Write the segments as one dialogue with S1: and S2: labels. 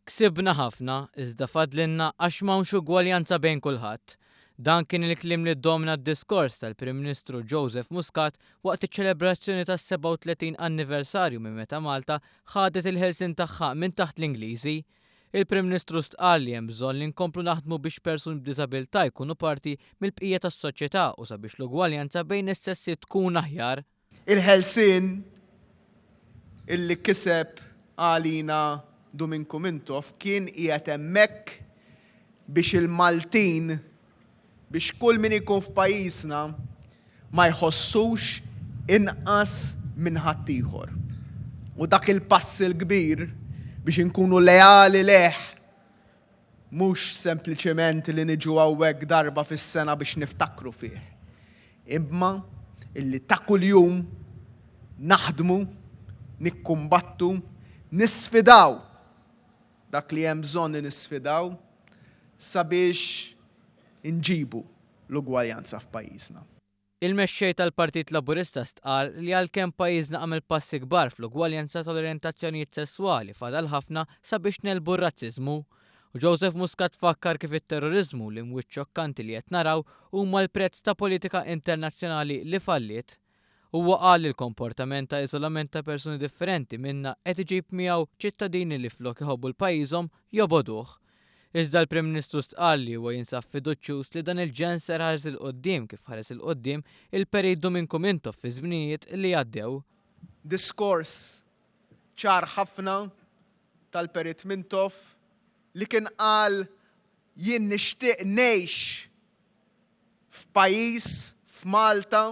S1: Ksibna ħafna, iżda fadlinna għax m'hawnx ugwaljanza bejn kulħadd. Dan kien il-kliem li ddomna d-diskors tal-Prim Ministru Joseph Muscat waqt iċ-ċelebrazzjoni tas-37 anniversarju minn meta Malta ħadet il-ħelsien tagħha minn taħt l-Ingliżi. Il-Prim Ministru stqal li hemm bżonn li nkomplu naħdmu biex persuni b'diżabilità jkunu parti mill-bqija tas-soċjetà u sabiex l-ugwaljanza bejn is-sessi tkun aħjar.
S2: Il-ħelsien illi kiseb għalina Domingos Mintoff kien qiegħed hemmhekk biex il-Maltin biex kull min ikun f'pajjiżna ma jħossux inqas minn ħaddieħor. U dak il-pass il-kbir biex inkunu leali leh mhux sempliċement li niġu hawnhekk darba fis-sena biex niftakru fih. Imma illi ta' kuljum naħdmu, nikkumbattu, nisfidaw dak li hemm bżonn nisfidaw sabiex inġibu l-ugwaljanza f'pajjiżna.
S1: Il-mexxej tal-Partit Laburista stqal li għalkemm pajjiżna għamel passi kbar fl-ugwaljanza tal-orjentazzjonijiet sesswali fadal ħafna sabiex nelbu r-razziżmu. Joseph Muscat fakkar kif it-terrorizmu li mwiċċ xokkanti li qed naraw huma l-prezz ta' politika internazzjonali li falliet. Huwa qal li l-komportament ta' iżolament ta' persuni differenti minna qed iġib miegħu ċittadini li flok iħobbu l-pajjiżhom joboduh. Iżda l-Prim Ministru stqal li huwa jinsab fiduċjuż li dan il-ġen ser ħares il-qoddim kif ħares il-qoddim il-Perit Domingos Mintoff fi żminijiet li għaddew.
S2: Diskors ċar ħafna tal-Perit Mintoff li kien qal jien nixtieq ngħix f'pajjiż f'Malta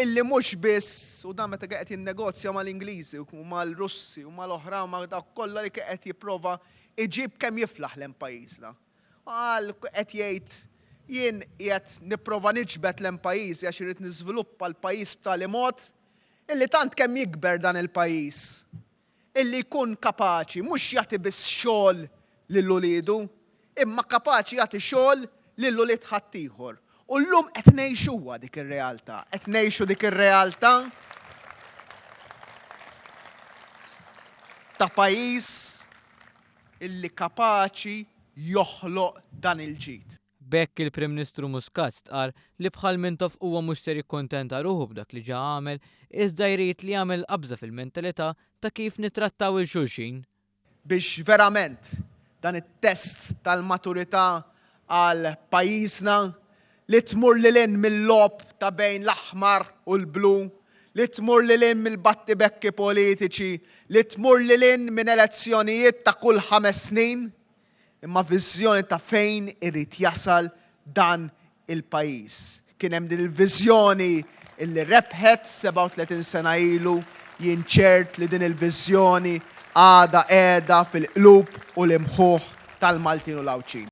S2: illi mhux biss u dan meta qed jinnegozja mal-Ingliżi u mal-Russi u mal-oħra ma' dak kollha li qed jipprova iġib kemm jiflaħ lejn pajjiżna. Qal qed jgħid jien qiegħed nipprova niġbed lejn pajjiżi għax irid niżviluppa l-pajjiż b'tali mod illi tant kemm jikber dan il-pajjiż illi jkun kapaċi mhux jagħti biss xogħol lil uliedu imma kapaċi jagħti xogħol lil ulied ħaddieħor. U llum qed ngħixuha dik ir-realtà, qed ngħixu dik ir-realtà ta' pajjiż illi kapaċi joħloq dan il-ġid.
S1: Bekk il-Prim Ministru Muscat stqar li bħal Mintoff huwa mhux ser jikkuntenta ruħu b'dak li ġa għamel iżda jrid li jagħmel qabża fil-mentalità ta' kif nittrattaw il-xulxin.
S2: Biex verament dan it-test tal-maturità għal pajjiżna li tmur lil mill-lob ta' bejn l-aħmar u l-blu, li tmur lil mill-battibekki politiċi, li tmur lil minn elezzjonijiet ta' kull 5 snin, imma viżjoni ta' fejn irid jasal dan il-pajjiż. Kien hemm din il-viżjoni illi rebħet 37 sena ilu, jien ċert li din il-viżjoni għada qiegħda fil-qlub u l-imħuħ tal-Maltin u l-Awċin.